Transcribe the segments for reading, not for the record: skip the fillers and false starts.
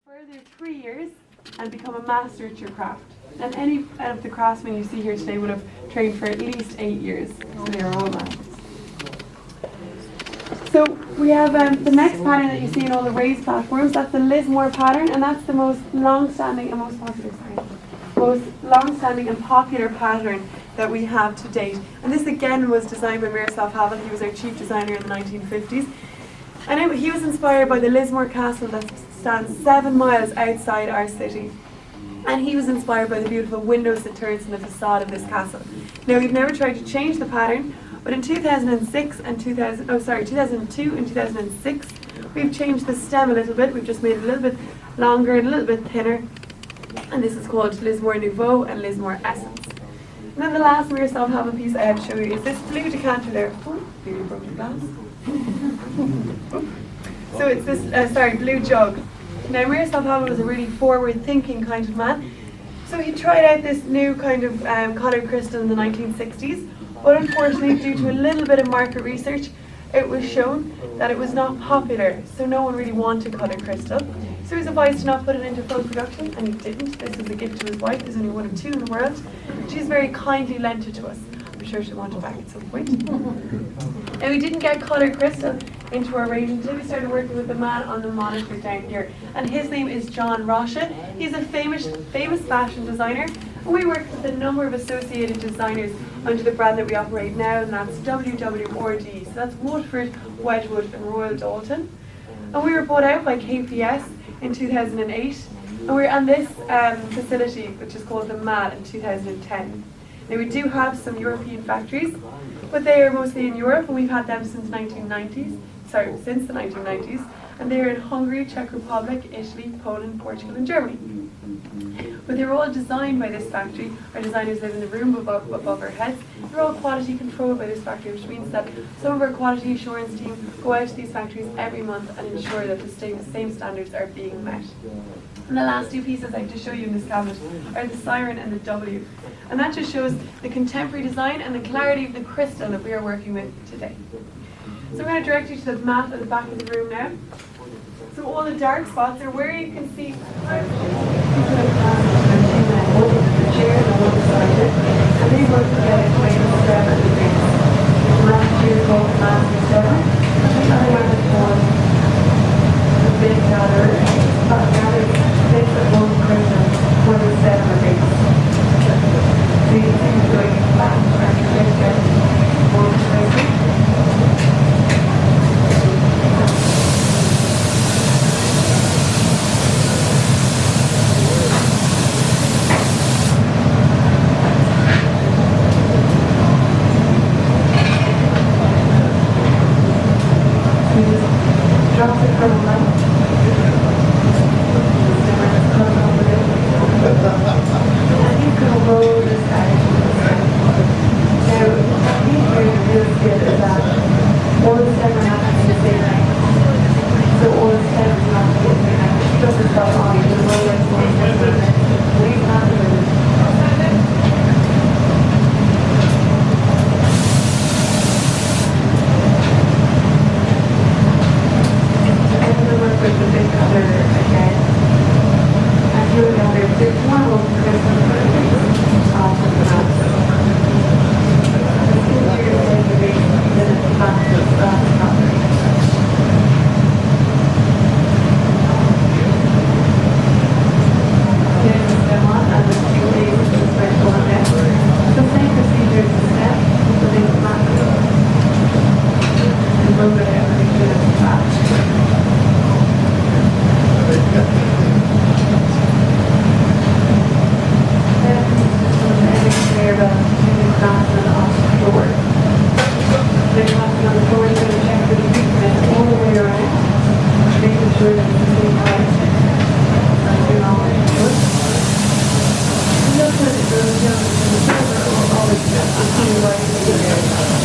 Further 3 years and become a master at your craft. And any of the craftsmen you see here today would have trained for at least 8 years, so they are all masters. So we have the next pattern that you see in all the raised platforms. That's the Lismore pattern, and that's the most long-standing and popular pattern that we have to date. And this again was designed by Miroslav Havel. He was our chief designer in the 1950s. And he was inspired by the Lismore Castle that stands 7 miles outside our city. And he was inspired by the beautiful windows that turns in the facade of this castle. Now, we've never tried to change the pattern, but in 2002 and 2006, we've changed the stem a little bit. We've just made it a little bit longer and a little bit thinner. And this is called Lismore Nouveau and Lismore Essence. And then the last Miroslav Havel piece I have to show you is this blue decanter there. Oh, nearly broke the glass. So it's this, blue jug. Now Miroslav Havel was a really forward-thinking kind of man. So he tried out this new kind of coloured crystal in the 1960s, but unfortunately due to a little bit of market research, it was shown that it was not popular, so no one really wanted coloured crystal. So he was advised to not put it into full production, and he didn't. This was a gift to his wife. There's only one of 2 in the world. She's very kindly lent it to us. I'm sure she'll want it back at some point. And we didn't get coloured crystal into our range until we started working with the man on the monitor down here. And his name is John Rocha. He's a famous fashion designer. And we work with a number of associated designers under the brand that we operate now, and that's WWRD. So that's Waterford, Wedgwood and Royal Dalton. And we were bought out by KPS in 2008. And we're on this facility, which is called the MAL, in 2010. Now we do have some European factories, but they are mostly in Europe, and we've had them since the 1990s, and they're in Hungary, Czech Republic, Italy, Poland, Portugal and Germany. But they're all designed by this factory. Our designers live in the room above our heads. They're all quality controlled by this factory, which means that some of our quality assurance team go out to these factories every month and ensure that the same standards are being met. And the last 2 pieces I have to show you in this cabinet are the siren and the W. And that just shows the contemporary design and the clarity of the crystal that we are working with today. So I'm going to direct you to the map at the back of the room now. So all the dark spots are where you can see the chairs on one side, and they work together to make a 7 degrees. The last year called the Master 7, and the other one is called the Big Gather. This is one crystal for the 7 degrees. So you can see it's going back and this gets one crystal.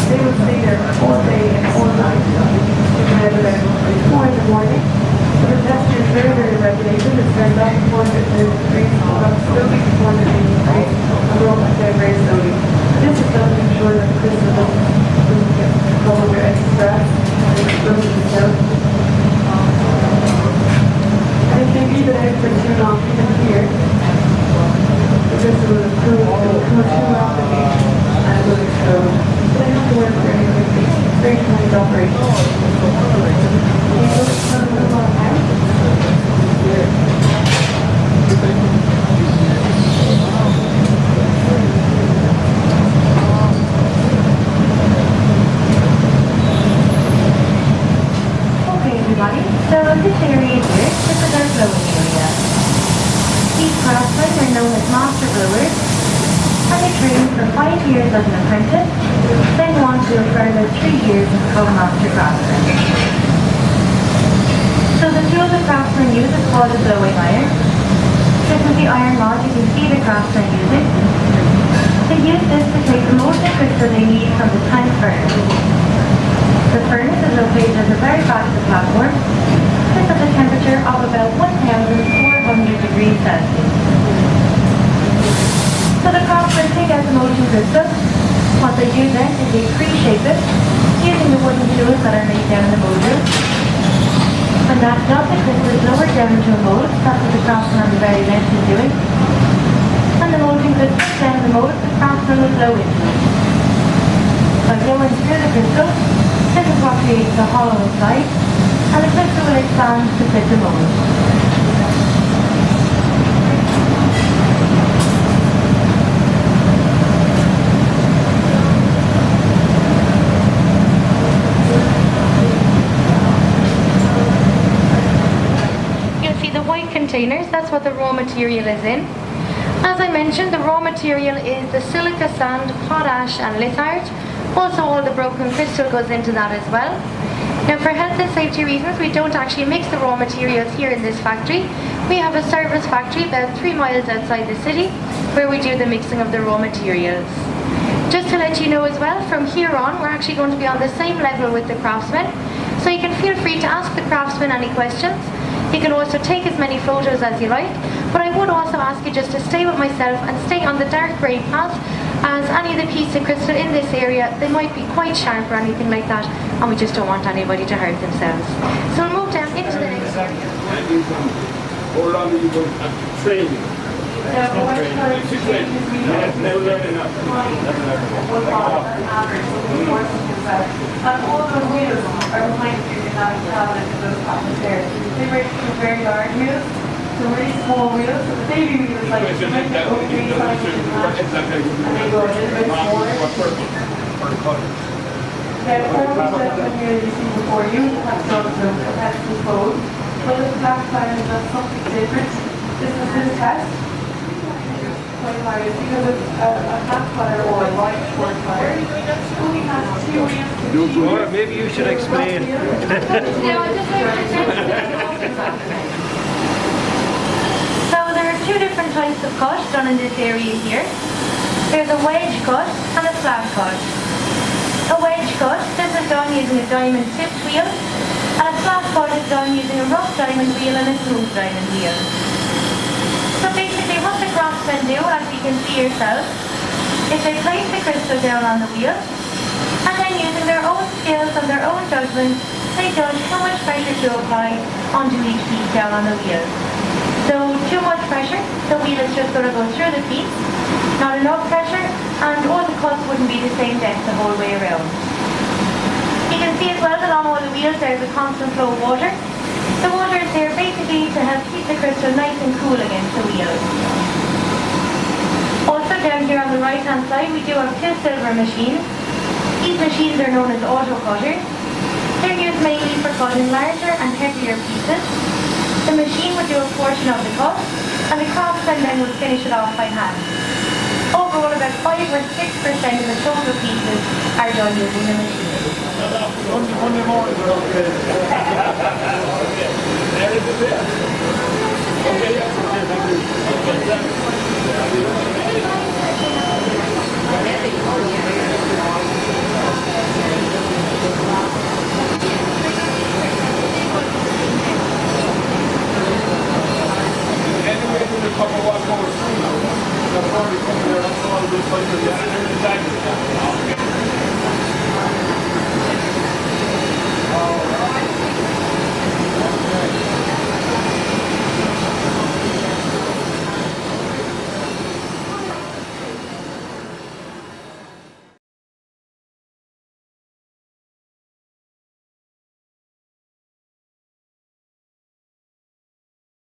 They would stay there all day and all night. maintenance operation. Okay everybody, so this area here, this is our blowing area. These craftsmen are known as master blowers, and they train for 5 years as an apprentice, then go on to a further 3 years as co-master craftsman. So the tool the craftsman use is called a blowing iron. This is the iron rod you can see the craftsman using. They use this to take the molten crystal they need from the tank furnace. The furnace is located at the very back of the platform. This has a temperature of about 1,400 degrees Celsius. So the craftsmen take out the molten crystal. What they do then is they pre-shape it using the wooden tools that are laid down in the molding. When that's done, the crystal is lowered down into a mold. That's what the craftsman on the very left is doing. And the molding crystal down in the mold, the craftsman will blow into it. By blowing through the crystal, this is what creates the hollow inside, and the crystal will expand to fit the mold. You'll see the white containers, that's what the raw material is in. As I mentioned, the raw material is the silica sand, potash and litharge. Also all the broken crystal goes into that as well. Now for health and safety reasons, we don't actually mix the raw materials here in this factory. We have a service factory about 3 miles outside the city where we do the mixing of the raw materials. Just to let you know as well, from here on we're actually going to be on the same level with the craftsmen, so you can feel free to ask the craftsmen any questions. You can also take as many photos as you like, but I would also ask you just to stay with myself and stay on the dark grey path, as any of the pieces of crystal in this area, they might be quite sharp or anything like that, and we just don't want anybody to hurt themselves. So we'll move down into the next area. How long are you going to train? Never learn enough. And all those wheels are behind you in that cabinet in those cabinets there. They break into very large wheels, so really small wheels. So the baby wheel is like the opening size of the match, and they go a little bit smaller. Yeah, the form system here that you see before you have done the test and code. But this black side is just something different. This is this test. Because it's a black color or a white short color. Only has 2 wheels. Or maybe you should explain. So there are 2 different types of cut done in this area here. There's a wedge cut and a flat cut. A wedge cut, this is done using a diamond tipped wheel, and a flat cut is done using a rough diamond wheel and a smooth diamond wheel. So basically what the craftsmen do, as you can see yourself, is they place the crystal down on the wheel, and then using their own skills and their own judgment, they judge how much pressure to apply onto each piece down on the wheel. So too much pressure, the wheel is just going to go through the piece. Not enough pressure, and all the cuts wouldn't be the same depth the whole way around. You can see as well that on all the wheels there's a constant flow of water. The water is there basically to help keep the crystal nice and cool against the wheel. Also down here on the right hand side we do have 2 silver machines. These machines are known as auto cutters. They're used mainly for cutting larger and heavier pieces. The machine would do a portion of the cut, and the craftsman then would finish it off by hand. Overall, about 5 or 6% of the total pieces are done using the machine.